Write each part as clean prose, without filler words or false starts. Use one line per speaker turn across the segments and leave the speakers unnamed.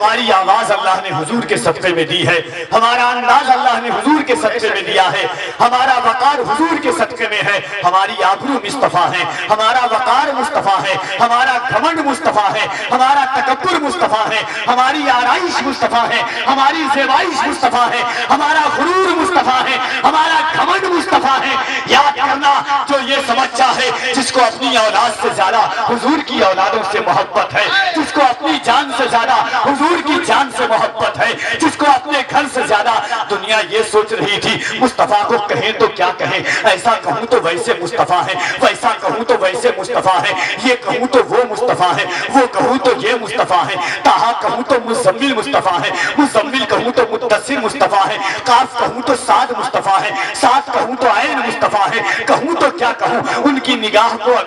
ہماری آواز اللہ نے حضور کے صدقے میں دی ہے، ہمارا انداز اللہ نے حضور کے صدقے میں دیا ہے، ہمارا وقار حضور کے صدقے میں ہے، ہماری آبرو مصطفیٰ ہے، ہمارا وقار مصطفیٰ ہے، ہمارا گھمنڈ مصطفیٰ ہے، ہمارا تکبر مصطفیٰ ہے، ہماری آرائش مصطفیٰ ہے، ہماری زیبائش مصطفیٰ ہے، ہمارا غرور مصطفیٰ ہے، ہمارا گھمنڈ مصطفیٰ ہے۔ یاد کرنا، جو یہ سمجھتا ہے جس کو اپنی اولاد سے زیادہ حضور کی اولادوں سے محبت ہے، جس کو اپنی جان سے زیادہ حضور کی جان سے محبت ہے، جس کو اپنے گھر سے زیادہ، دنیا یہ سوچ رہی تھی مصطفیٰ کو کہیں تو کیا کہیں، ایسا کہوں تو ویسے مصطفیٰ ہے، ویسا کہوں تو ویسے مصطفیٰ ہے، یہ کہوں تو وہ مصطفیٰ ہے، وہ کہوں تو یہ مصطفیٰ ہے، تاہا کہوں تو مزمل مصطفیٰ ہے، مزمل کہوں تو مدثر مصطفیٰ ہے، قاف کہوں تو سعد مصطفیٰ ہے، سعد کہوں تو عین مصطفیٰ ہے، کہوں تو کیا کہوں، ان کی نگاہ کو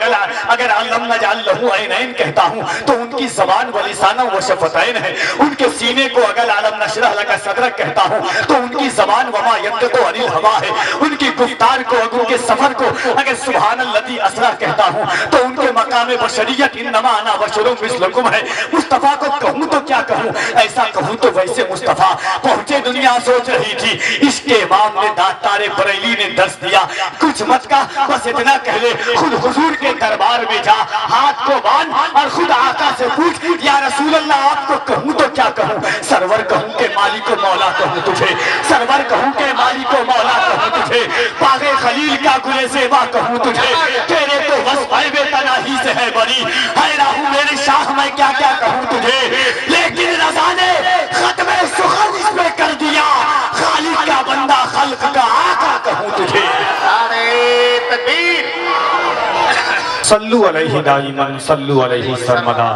اگر علم نجعل لہو عینین کہتا ہوں تو ان کی زبان و لسانہ و شفتین ہے، ان کے سینے کو اگر عالم نشرح لک صدرک کہتا ہوں تو ان کی زبان وما ینطق عن الہوا ہے، ان کی گفتار کو ان کے سفر کو اگر سبحان الذی اسریٰ کہتا ہوں تو ان کے مقام بشریت انما انا بشر مثلکم ہے۔ مصطفیٰ کو کہوں تو کیا کہوں، ایسا کہوں تو ویسے مصطفیٰ پہنچے۔ دنیا سوچ رہی تھی اس کے امام نے داتار بریلی نے درس دیا، کچھ مت کا، بس اتنا کہہ لے، خود حضور کے دربار میں جا، ہاتھ کو باندھ اور خود آقا سے پوچھ، یا رسول اللہ آپ کو کہوں تو کیا کہوں، سرور کہوں کہ مالک و مولا کہوں تجھے، سرور کہوں کہ مالک و مولا کہوں تجھے، باغ خلیل کا گل زیبا کہوں تجھے، تیرے تو وصف عیب تناہی سے ہے بری، ہے راہو میرے شاہ میں کیا کیا کہوں تجھے، لیکن رضا نے ختم سخن اس میں کر دیا، خالق کا بندہ خلق کا آقا کہوں تجھے۔ نعرہ تکبیر، صلو علیہ دائما صلو علیہ سرمدا،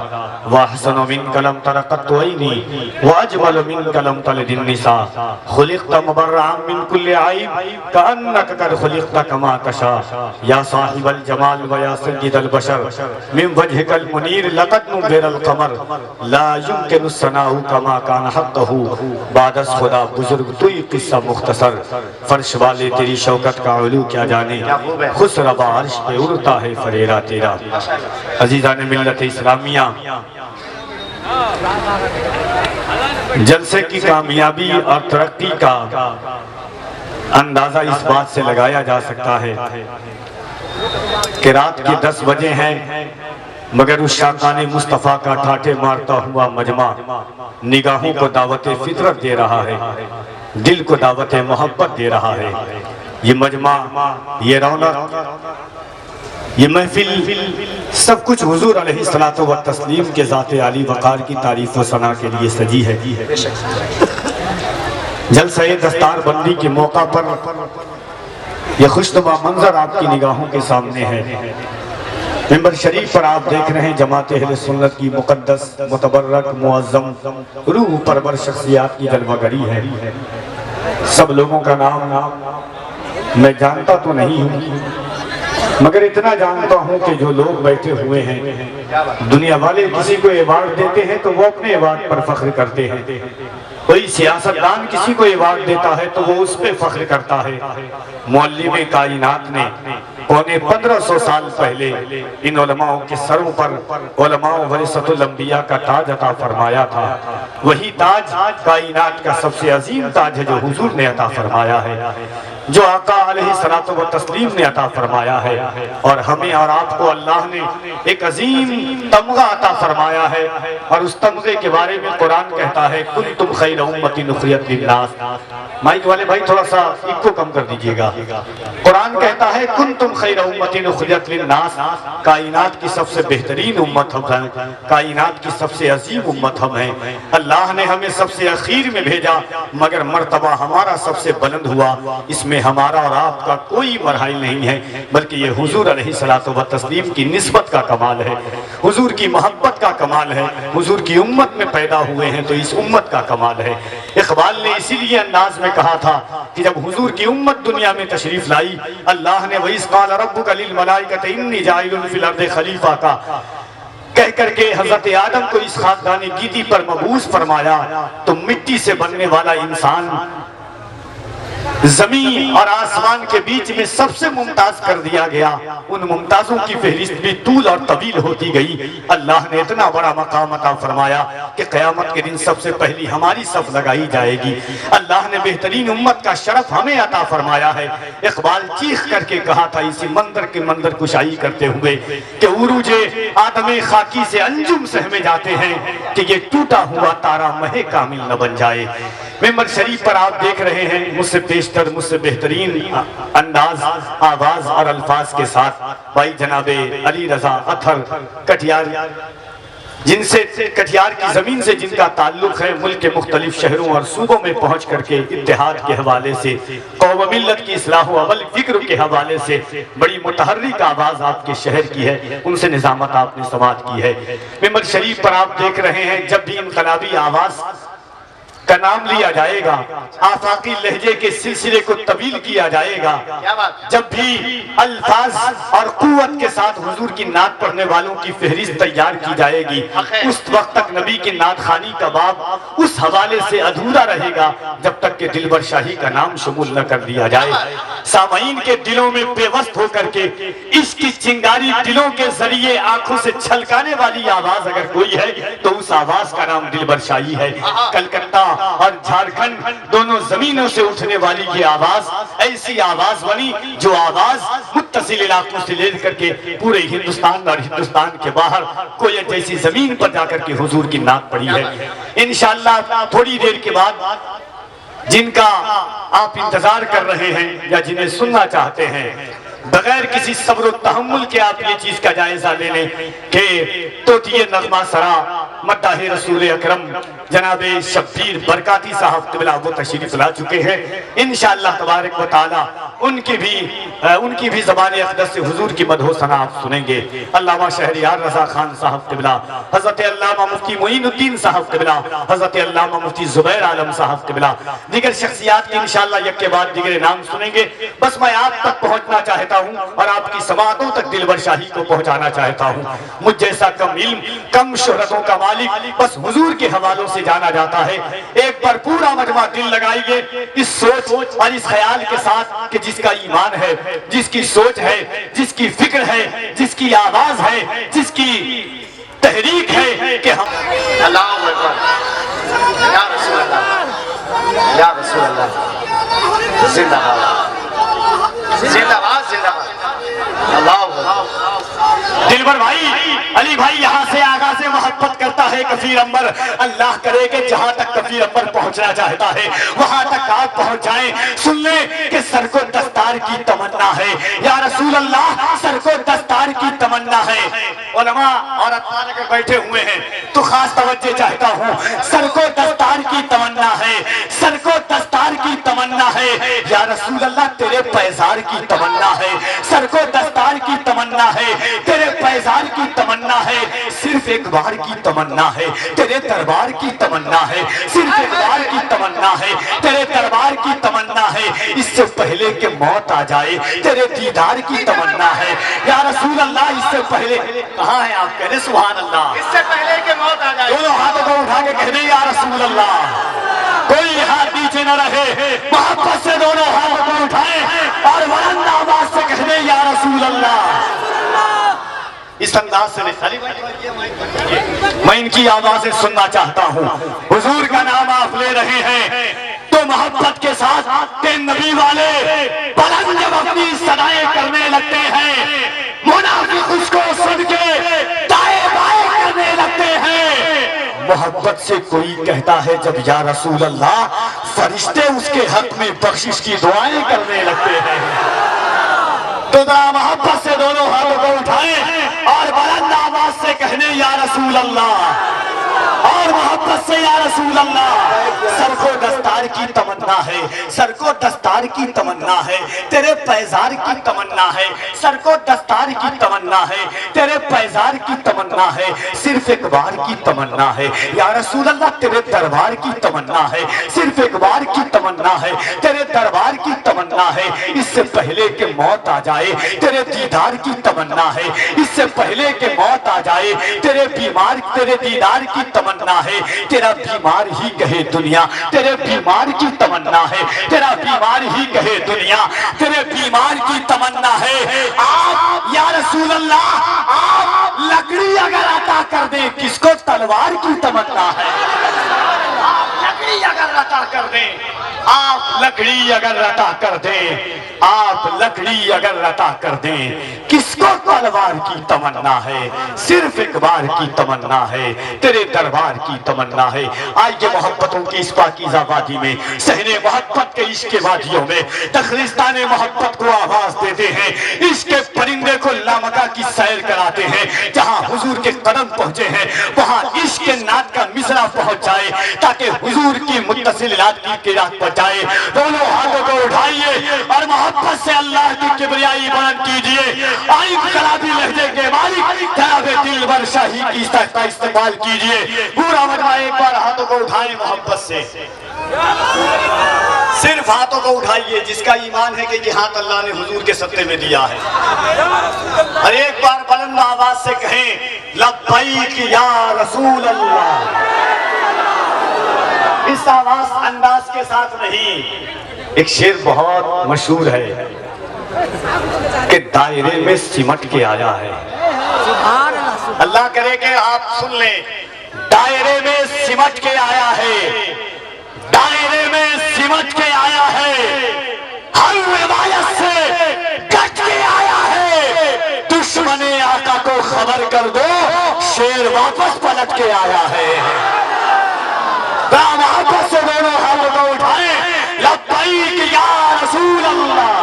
واحسن منک لم تر قط عینی واجمل منک لم تلد النساء، خلقت مبرعا من کل عیب کأنک قد خلقت کما تشاء، یا صاحب الجمال و یا سید البشر من وجهک المنیر لقد نور القمر، لا یمکن الثناء کما کان حقہ، بعد از خدا بزرگ توی قصہ مختصر، فرش والے تیری شوکت کا علو کیا جانے، خسروا عرش پہ اڑتا ہے فریرہ تیرا۔ عزیزان ملت اسلامیہ، جلسے کی کامیابی اور ترقی کا اندازہ اس بات سے لگایا جا سکتا ہے کہ رات کے 10 بجے ہیں مگر اس شاقان مصطفیٰ کا ٹھاٹھے مارتا ہوا مجمع نگاہوں کو دعوت فطرت دے رہا ہے، دل کو دعوت محبت دے رہا ہے۔ یہ مجمع، یہ رونق، یہ محفل، سب کچھ حضور علیہ الصلوۃ والتسلیم کے ذات عالی وقار کی تعریف و ثنا کے لیے سجی ہے۔ جلسہ دستار بندی کے موقع پر یہ خوشنما منظر آپ کی نگاہوں کے سامنے ہے۔ ممبر شریف پر آپ دیکھ رہے ہیں جماعت اہل سنت کی مقدس، متبرک، معظم، روح پرور شخصیات کی جلوہ گری ہے۔ سب لوگوں کا نام میں جانتا تو نہیں ہوں، مگر اتنا جانتا ہوں کہ جو لوگ بیٹھے ہوئے ہیں، دنیا والے کسی کو ایوارڈ دیتے ہیں تو وہ اپنے ایوارڈ پر فخر کرتے ہیں، کوئی سیاستدان کسی کو ایوارڈ دیتا ہے تو وہ اس پہ فخر کرتا ہے۔ معلم کائنات نے پونے 1500 سال پہلے ان علماء کے سروں پر علماء ورثۃ الانبیاء کا تاج عطا فرمایا تھا۔ وہی تاج کائنات کا سب سے عظیم تاج ہے جو حضور نے عطا فرمایا ہے، جو آقا علیہ الصلوۃ والتسلیم نے عطا فرمایا ہے، اور ہمیں اور آپ کو اللہ نے ایک عظیم تمغہ عطا فرمایا ہے، اور اس تمغے کے بارے میں قرآن کہتا ہے کنتم خیر امۃ اخرجت للناس۔ مائک والے بھائی تھوڑا سا ایکو کم کر دیجئے گا۔ قرآن کہتا ہے کنتم خیر امۃ اخرجت للناس، کائنات کی سب سے بہترین امت ہم ہیں، کائنات کی سب سے عظیم امت ہم ہیں۔ اللہ نے ہمیں سب سے اخیر میں بھیجا، مگر مرتبہ ہمارا سب سے بلند ہوا۔ اس میں ہمارا اور آپ کا کوئی مرحل نہیں ہے، بلکہ یہ حضور علیہ الصلوۃ والتسلیم کی نسبت کا کمال ہے، حضور کی محبت کا کمال ہے، حضور کی امت میں پیدا ہوئے ہیں تو اس امت کا کمال ہے۔ اقبال نے اسی لیے انداز میں کہا تھا کہ جب حضور کی امت دنیا میں تشریف لائی، اللہ نے وَإِذْ قَالَ رَبُّكَ لِلْمَلَائِكَةِ إِنِّي جَاعِلٌ فِي الْأَرْضِ خلیفہ کا کہہ کر کے حضرت آدم کو اس خاکدان گیتی پر مبعوث فرمایا تو مٹی سے بننے والا انسان زمین اور آسمان کے بیچ میں سب سے ممتاز کر دیا گیا، ان ممتازوں کی فہرست بھی طول اور طویل ہوتی گئی۔ اللہ نے اتنا بڑا مقام عطا فرمایا کہ قیامت کے دن سب سے پہلی ہماری صف لگائی جائے گی۔ اللہ نے بہترین امت کا شرف ہمیں عطا فرمایا ہے۔ اقبال چیخ کر کے کہا تھا اسی منظر کے منظر کشائی کرتے ہوئے کہ عروج آدم خاکی سے انجم سہمے جاتے ہیں کہ یہ ٹوٹا ہوا تارا مہ کامل نہ بن جائے۔ ممبر شریف پر آپ دیکھ رہے ہیں مجھ سے پیشتر، مجھ سے بہترین انداز، آواز اور الفاظ کے ساتھ بھائی جناب علی رضا اطہر کٹیار، جن سے کٹیار کی زمین سے جن کا تعلق ہے، ملک کے مختلف شہروں اور صوبوں میں پہنچ کر کے اتحاد کے حوالے سے، قوم و ملت کی اصلاح و عمل فکر کے حوالے سے بڑی متحرک آواز آپ کے شہر کی ہے، ان سے نظامت آپ نے سماعت کی ہے۔ ممبر شریف پر آپ دیکھ رہے ہیں جب بھی انقلابی آواز کا نام لیا جائے گا، آفاقی لہجے کے سلسلے کو طویل کیا جائے گا، جب بھی الفاظ اور قوت کے ساتھ حضور کی نعت پڑھنے والوں کی فہرست تیار کی جائے گی، اس وقت تک نبی کی نعت خوانی کا باب اس حوالے سے ادھورا رہے گا جب تک کہ دلبر شاہی کا نام شمول نہ کر دیا جائے۔ سامعین کے دلوں میں پیوست ہو کر کے عشق کی چنگاری دلوں کے ذریعے آنکھوں سے چھلکانے والی آواز اگر کوئی ہے تو اس آواز کا نام دلبر شاہی ہے۔ کلکتہ اور جھارکھنڈ دونوں زمینوں سے اٹھنے والی یہ آواز ایسی آواز بنی جو آواز متصل علاقوں سے لے کر کے پورے ہندوستان اور ہندوستان کے باہر کوئی جیسی زمین پر جا کر کے حضور کی نعت پڑھی ہے۔ انشاءاللہ تھوڑی دیر کے بعد جن کا آپ انتظار کر رہے ہیں یا جنہیں سننا چاہتے ہیں، بغیر کسی صبر و تحمل کے آپ یہ چیز کا جائزہ لے لیں کہ توتیہ نغمہ سرا مداح رسول اکرم جناب شبیر برکاتی صاحب قبلہ وہ تشریف لا چکے ہیں۔ انشاءاللہ تبارک و تعالی ان کی بھی زبان اقدس سے حضور کی مدح و ثنا آپ سنیں گے۔ علامہ شہریار رضا خان صاحب قبلہ، حضرت علامہ مفتی معین الدین صاحب قبلہ، حضرت علامہ مفتی زبیر عالم صاحب قبلہ، دیگر شخصیات کی انشاءاللہ یک کے بعد دیگر نام سنیں گے۔ بس میں آپ تک پہنچنا چاہتا ہوں اور آپ کی سماعتوں تک دلبر شاہی کو پہنچانا چاہتا ہوں۔ مجھ جیسا کم علم، کم شہرتوں کا مالک بس حضور کے حوالوں سے جانا جاتا ہے۔ ایک بار پورا مجمع دل لگائیے اس سوچ اور اس خیال کے ساتھ کہ جس کا ایمان ہے، جس کی سوچ ہے، جس کی فکر ہے، جس کی آواز ہے، جس کی تحریک ہے کہ ہم
اللہ اکبر یا رسول اللہ یا رسول اللہ زندہ باد زندہ باد زندہ باد اللہ اکبر۔
دلبر بھائی علی بھائی یہاں سے آگا سے محبت کرتا ہے کفیر امبر، اللہ کرے کہ جہاں تک کفیر امبر پہنچنا چاہتا ہے وہاں تک آپ پہنچ جائیں۔ سن لیں کہ سر کو دستار کی تمنا ہے، یا رسول اللہ سر کو دستار کی تمنا ہے۔ علماء اور اطفال اگر بیٹھے ہوئے ہیں تو خاص توجہ چاہتا ہوں، سر کو دستار کی تمنا ہے، سر کو دستار کی تمنا ہے، یا رسول اللہ تیرے پیزار کی تمنا ہے، سر کو دستار کی تمنا ہے، تیرے پیزار کی تمنا ہے، صرف ایک بار کی تمنا ہے، تیرے دربار کی تمنا ہے، صرف ایک بار کی تمنا ہے، تیرے دربار کی تمنا ہے، اس سے پہلے کہ موت آ جائے تیرے دیدار کی تمنا ہے، یا رسول اللہ اس سے پہلے کہاں ہیں آپ کہنے سبحان اللہ،
اس سے پہلے کہ موت آ جائے
دونوں ہاتھوں کو اٹھا کے کہنے یا رسول اللہ، کوئی ہاتھ نیچے نہ رہے، محبت سے دونوں ہاتھوں کو اٹھائیں اور بلند آواز سے کہنے یا رسول اللہ۔ اس انداز سے میں ان کی آوازیں سننا چاہتا ہوں۔ حضور کا نام آپ لے رہے ہیں تو محبت کے ساتھ کہ نبی والے بلند جب اپنی صدائیں کرنے لگتے ہیں، منافق اس کو سن کے دائیں بائیں کرنے لگتے ہیں۔ محبت سے کوئی کہتا ہے جب یا رسول اللہ، فرشتے اس کے حق میں بخشش کی دعائیں کرنے لگتے ہیں۔ تو ذرا محبت سے دونوں ہاتھوں کو اٹھائیں اور بلند آواز سے کہنے یا رسول اللہ، اور محبت سے یا رسول اللہ۔ سر کو دستار کی تمنا ہے، سر کو دستار کی تمنا ہے، تیرے پیزار کی تمنا ہے، سر کو دستار کی تمنا ہے، تیرے پیزار کی تمنا ہے، صرف ایک بار کی تمنا ہے، یا رسول اللہ تیرے دربار کی تمنا ہے، صرف ایک بار کی تمنا ہے، تیرے دربار کی تمنا ہے، اس سے پہلے کہ موت آ جائے تیرے دیدار کی تمنا ہے، اس سے پہلے کہ موت آ جائے تیرے دیدار کی تمنا ہے، تیرا بیمار ہی کہے دنیا، تیرے بیمار بیمار کی تمنا ہے، تیرا بیمار ہی کہے دنیا، تیرے بیمار کی تمنا ہے۔ آپ یا رسول اللہ آپ لکڑی اگر عطا کر دیں، کس کو تلوار کی تمنا ہے؟ آپ لکڑی اگر عطا کر دیں، آپ لکڑی اگر عطا کر دیں، آپ لکڑی اگر عطا کر دیں، کس کو تلوار کی تمنا ہے؟ صرف ایک بار کی تمنا ہے، تیرے دربار کی تمنا ہے۔ آئیے محبتوں کی اس پاکیزہ وادی میں، صحن محبت کے عشق وادیوں میں تخلیستان محبت کو آواز دیتے ہیں، عشق پرندے کو لامکہ کی سیر کراتے ہیں۔ جہاں حضور کے قدم پہنچے ہیں وہاں عشق نعت کا مصرع پہنچ جائے تاکہ حضور کی متصل یاد کی رات پر جائے۔ دونوں ہاتھوں کو اٹھائیے اور محبت سے اللہ کی کبریائی بلند کیجئے۔ آئی انقلابی لہجے کے مالک جناب دلبر شاہی کی کا استقبال کیجئے۔ پورا مجمع ایک بار ہاتھوں کو اٹھائیں محبت سے، صرف ہاتھوں کو اٹھائیے جس کا ایمان ہے کہ یہ ہاتھ اللہ نے حضور کے صدقے میں دیا ہے، اور ایک بار بلند آواز سے کہیں لبیک یا رسول اللہ۔ اس آواز انداز کے ساتھ نہیں، ایک شعر بہت مشہور ہے کہ دائرے میں سمٹ کے آیا ہے۔ اللہ کرے کہ آپ سن لیں، دائرے میں سمٹ کے آیا ہے، دائرے میں سمٹ کے آیا ہے، ہر روایت سے کٹ کے آیا ہے۔ دشمن آقا کو خبر کر دو، شیر واپس پلٹ کے آیا ہے۔ محبت سے دونوں ہاتھوں کو اٹھائیں، لبیک یا رسول اللہ،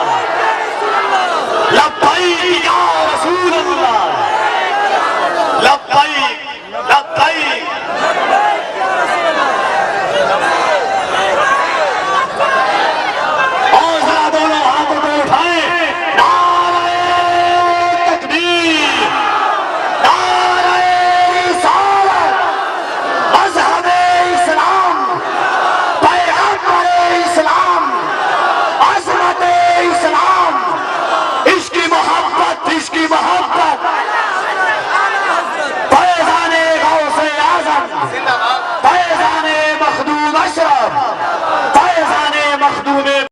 لبیک